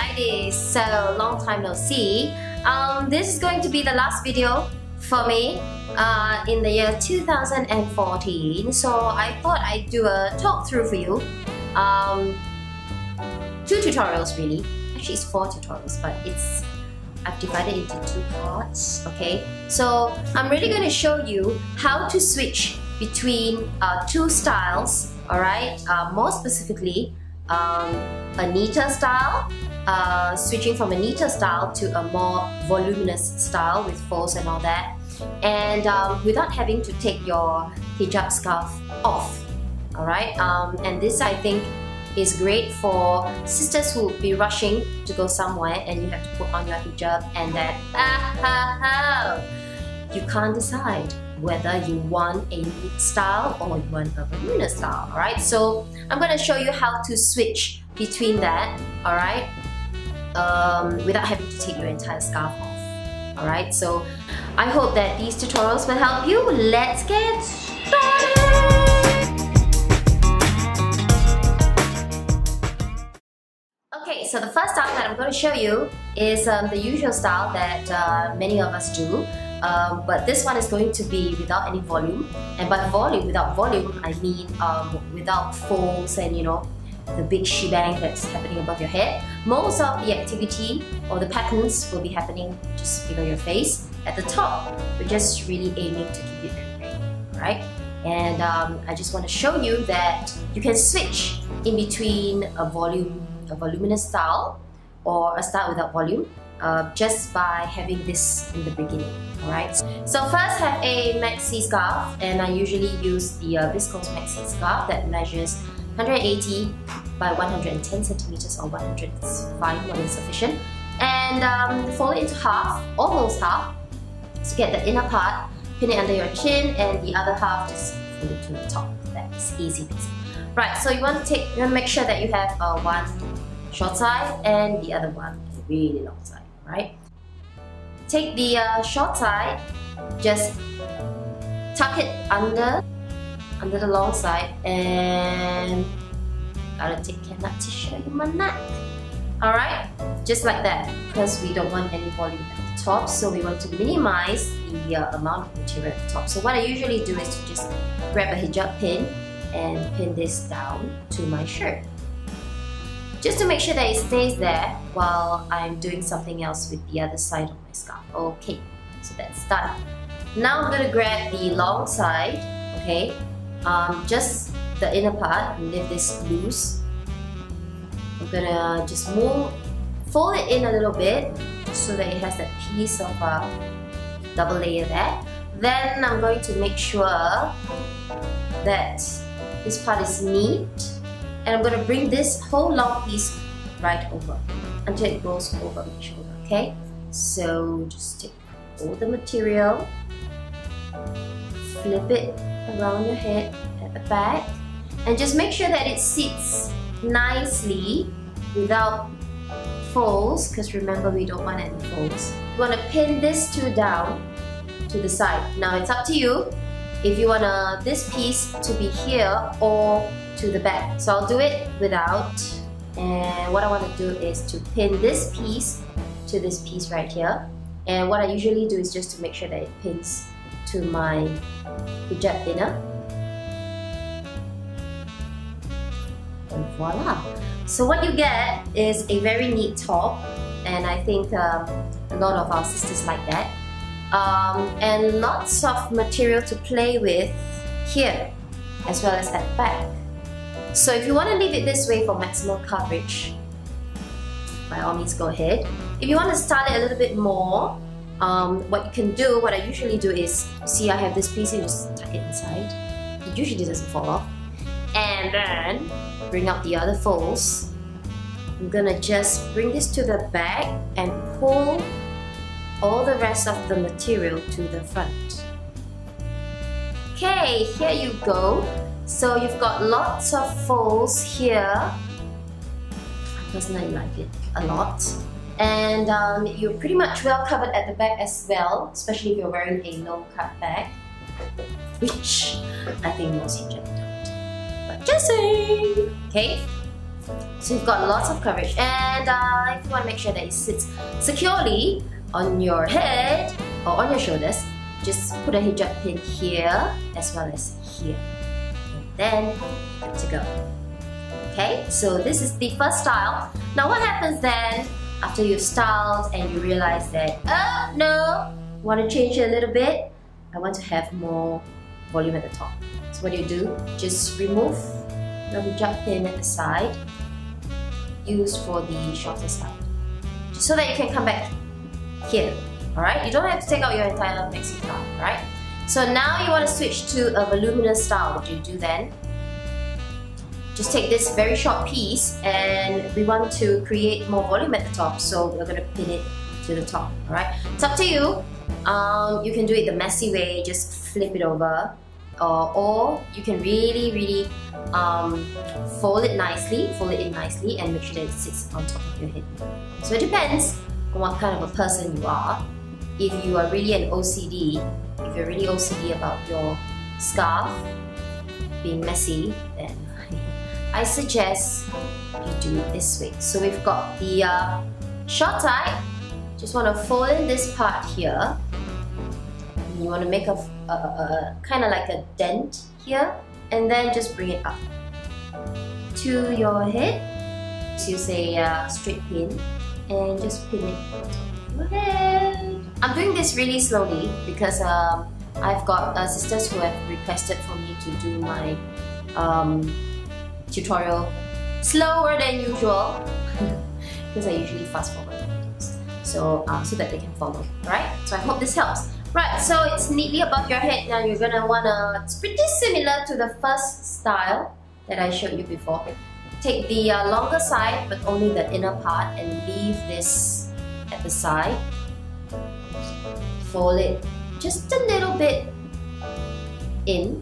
ladies, so long time no see. This is going to be the last video for me in the year 2014. So I thought I'd do a talk through for you. 2 tutorials really. Actually it's 4 tutorials, but I've divided into 2 parts. Okay, so I'm really going to show you how to switch between 2 styles. Alright, more specifically a neater style, switching from a neater style to a more voluminous style with folds and all that, and without having to take your hijab scarf off. Alright, and this I think is great for sisters who will be rushing to go somewhere and you have to put on your hijab and then you can't decide whether you want a neat style or you want a voluminous style. Alright, so I'm going to show you how to switch between that, alright, without having to take your entire scarf off. Alright, so I hope that these tutorials will help you. Let's get started! Okay, so the first style that I'm going to show you is the usual style that many of us do. But this one is going to be without any volume, and by volume, without volume, I mean without folds and the big shebang that's happening above your head. Most of the activity or the patterns will be happening just below your face. At the top, we're just really aiming to keep it very, right? And I just want to show you that you can switch in between a voluminous style or a style without volume. Just by having this in the beginning. Alright, so first have a maxi scarf, and I usually use the viscose maxi scarf that measures 180 by 110 centimeters, or 100 is fine, one is sufficient. And fold it into half, almost half, to get the inner part, pin it under your chin, and the other half just fold it to the top. That's easy peasy. Right, so you want to make sure that you have one short side and the other one really long side. Right? Take the short side, just tuck it under the long side, and gotta take care not to show you my neck. Alright? Just like that, because we don't want any volume at the top, so we want to minimize the amount of material at the top. So what I usually do is to just grab a hijab pin and pin this down to my shirt, just to make sure that it stays there while I'm doing something else with the other side of my scarf. Okay, so that's done. Now I'm going to grab the long side, okay, just the inner part, and leave this loose. I'm going to just fold it in a little bit, just so that it has that piece of double layer there. Then I'm going to make sure that this part is neat. And I'm going to bring this whole long piece right over until it goes over my shoulder, okay? So just take all the material, flip it around your head at the back, and just make sure that it sits nicely without folds, because remember, we don't want any folds. You want to pin this down to the side. Now it's up to you if you want this piece to be here or to the back. So I'll do it without, and what I want to do is to pin this piece to this piece right here, and what I usually do is just to make sure that it pins to my hijab inner, and voila! So what you get is a very neat top, and I think a lot of our sisters like that, and lots of material to play with here as well as at the back. So if you want to leave it this way for maximum coverage, by all means go ahead. If you want to style it a little bit more, what you can do, what I usually do is, see I have this piece, and just tuck it inside. It usually doesn't fall off. And then bring out the other folds. I'm gonna just bring this to the back and pull all the rest of the material to the front. Okay, here you go. So you've got lots of folds here. I personally like it a lot. And you're pretty much well covered at the back as well, especially if you're wearing a low cut bag, which I think most hijab don't. But just saying! Okay, So you've got lots of coverage, and if you want to make sure that it sits securely on your head or on your shoulders, just put a hijab pin here as well as here, and then good to go. Okay, so this is the first style. Now what happens then after you've styled and you realize that, oh no, want to change it a little bit, I want to have more volume at the top. So what do? Just remove the hijab pin at the side, used for the shorter side, just so that you can come back here. Alright, you don't have to take out your entire maxi style, alright? So now you want to switch to a voluminous style. What do you do then? Just take this very short piece, and we want to create more volume at the top, so we're going to pin it to the top, alright? It's up to you. You can do it the messy way, just flip it over, or you can really fold it in nicely and make sure that it sits on top of your head. So it depends on what kind of a person you are. If you are really an OCD, if you're really OCD about your scarf being messy, then I suggest you do it this way. So we've got the short tie. Just want to fold in this part here. And you want to make a kind of like a dent here, and then just bring it up to your head. So you say straight pin, and just pin it on top of your head. I'm doing this really slowly because I've got sisters who have requested for me to do my tutorial slower than usual because I usually fast forward things, so that they can follow, right? So I hope this helps. Right, so it's neatly above your head. Now you're gonna wanna, it's pretty similar to the first style that I showed you before. Take the longer side, but only the inner part, and leave this at the side. Fold it just a little bit in,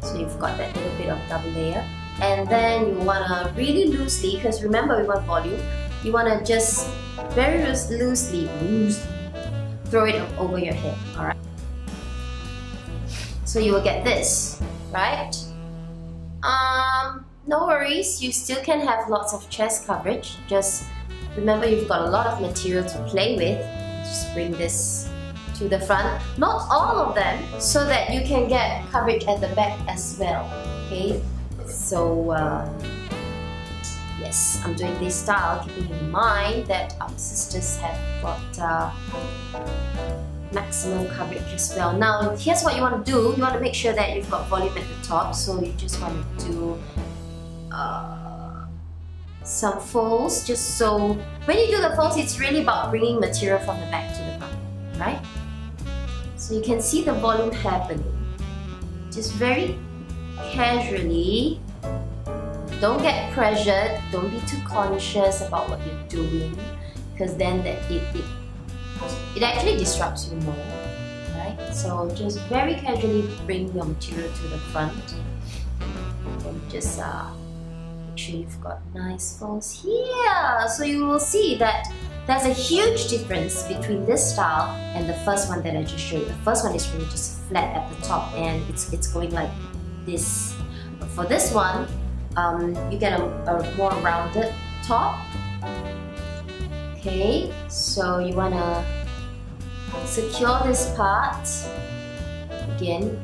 so you've got that little bit of double layer. And then you want to really loosely, because remember we want volume, you want to just very loosely throw it over your head, alright? So you will get this, right? No worries, you still can have lots of chest coverage. Just remember you've got a lot of material to play with. Just bring this to the front, not all of them, so that you can get coverage at the back as well, okay? So yes, I'm doing this style keeping in mind that our sisters have got maximum coverage as well. Now here's what you want to do. You want to make sure that you've got volume at the top, so you just want to do some folds, just so when you do the folds, it's really about bringing material from the back to the front, right? So you can see the volume happening. Just very casually. Don't get pressured, don't be too conscious about what you're doing, because then it actually disrupts you more, right? So just very casually bring your material to the front, and just make sure you've got nice folds here. So you will see that there's a huge difference between this style and the first one that I just showed you. The first one is really just flat at the top, and it's going like this. But for this one, you get a more rounded top. Okay, so you wanna secure this part again.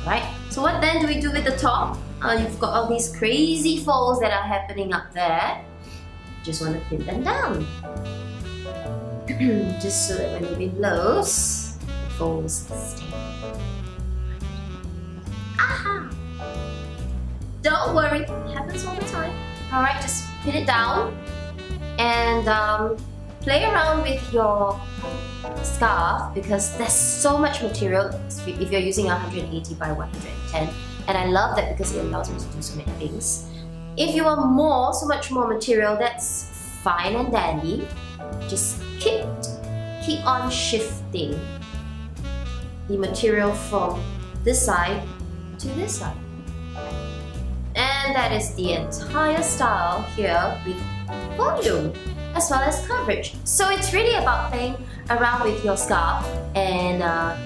Right. So what then do we do with the top? You've got all these crazy folds that are happening up there. Just want to pin them down, just so that when the wind blows, the folds stay. Aha! Don't worry, it happens all the time. Alright, just pin it down and play around with your scarf, because there's so much material if you're using 180 by 110, and I love that because it allows me to do so many things. If you want so much more material, that's fine and dandy. Just keep on shifting the material from this side to this side. And that is the entire style here with volume as well as coverage. So it's really about playing around with your scarf and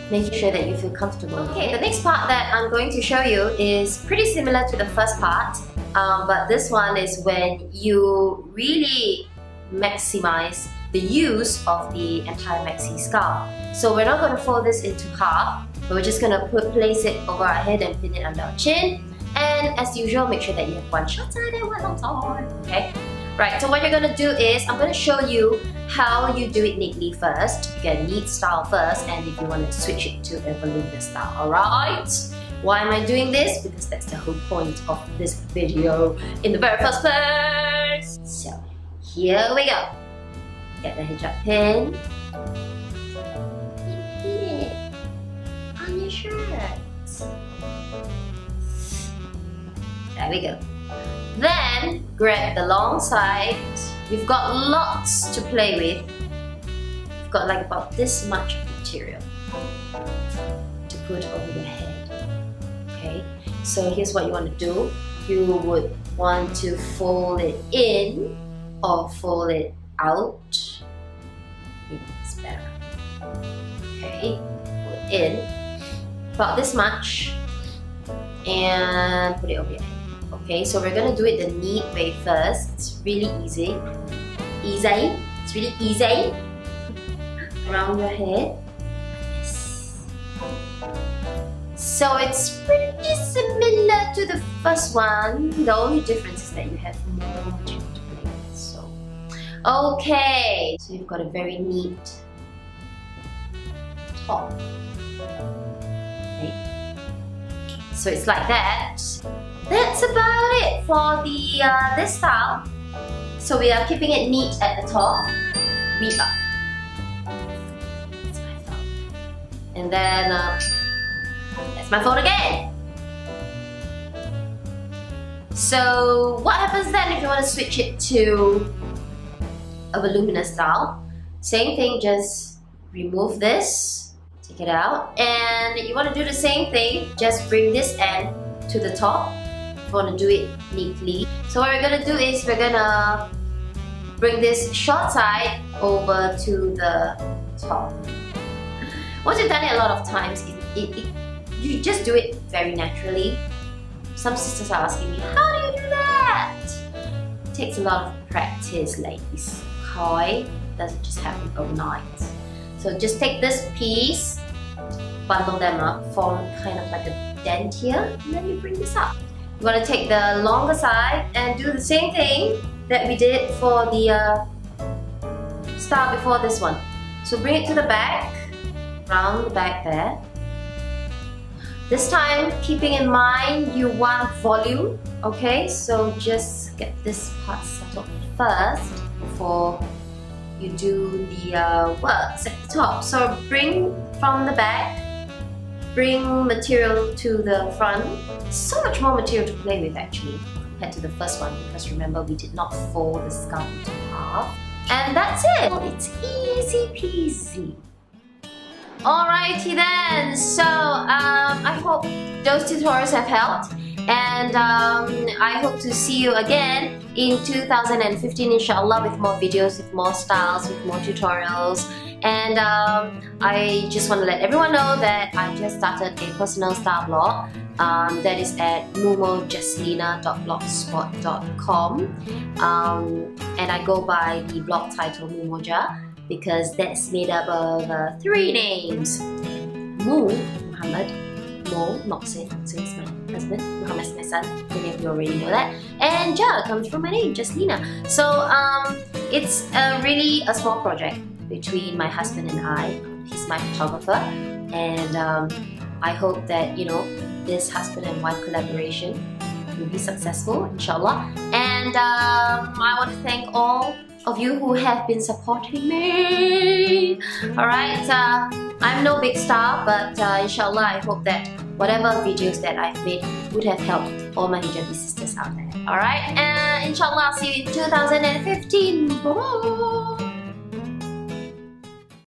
making sure that you feel comfortable. Okay, the next part that I'm going to show you is pretty similar to the first part. but this one is when you really maximize the use of the entire maxi scarf. So we're not going to fold this into half, but we're just going to place it over our head and pin it under our chin. And as usual, make sure that you have one short side and one long side. Okay? Right, so what you're going to do is, I'm going to show you how you do it neatly first. You get a neat style first, and if you want to switch it to a voluminous style, alright? Why am I doing this? Because that's the whole point of this video in the very first place. So, here we go. Get the hijab pin. Pin it on your shirt. There we go. Then, grab the long side. We've got lots to play with. We've got like about this much of material to put over your head. Okay, so here's what you want to do. You would want to fold it in or fold it out. It's better. Okay, fold it in about this much and put it over your head. Okay, so we're gonna do it the neat way first. It's really easy. It's really easy. Around your head. Like this. So it's pretty similar to the first one. The only difference is that you have more material to play with. So, okay. So you've got a very neat top. Okay. So it's like that. That's about it for the this style. So we are keeping it neat at the top, V up. That's my fold. And then that's my fold again. So what happens then if you want to switch it to a voluminous style? Same thing, just remove this, take it out, and you want to do the same thing. Just bring this end to the top. If you want to do it neatly. So what we're going to do is we're going to bring this short side over to the top. Once you've done it a lot of times, you just do it very naturally. Some sisters are asking me, how do you do that? It takes a lot of practice, ladies. Okay? It doesn't just happen overnight. So just take this piece, bundle them up, form kind of like a dent here, and then you bring this up. You want to take the longer side and do the same thing that we did for the style before this one. So bring it to the back, round the back there. This time, keeping in mind you want volume, okay? So just get this part settled first before you do the works at the top. So bring from the back, bring material to the front. So much more material to play with actually compared to the first one, because remember we did not fold the scarf into half. And that's it! It's easy peasy. Alrighty then, so I hope those tutorials have helped, and I hope to see you again in 2015 inshallah, with more videos, with more styles, with more tutorials. And I just want to let everyone know that I just started a personal style blog that is at mumojaslina.blogspot.com, and I go by the blog title Mumoja because that's made up of 3 names. Mu, Muhammad. Mo, Moxie is my husband. Muhammad is my son. Many of you already know that. And Ja comes from my name, Jaslina. So it's really a small project between my husband and I. He's my photographer, and I hope that, you know, this husband and wife collaboration will be successful, inshallah. And I want to thank all of you who have been supporting me. Alright, I'm no big star, but inshallah I hope that whatever videos that I've made would have helped all my hijabi sisters out there. Alright, and inshallah I'll see you in 2015. Bye-bye.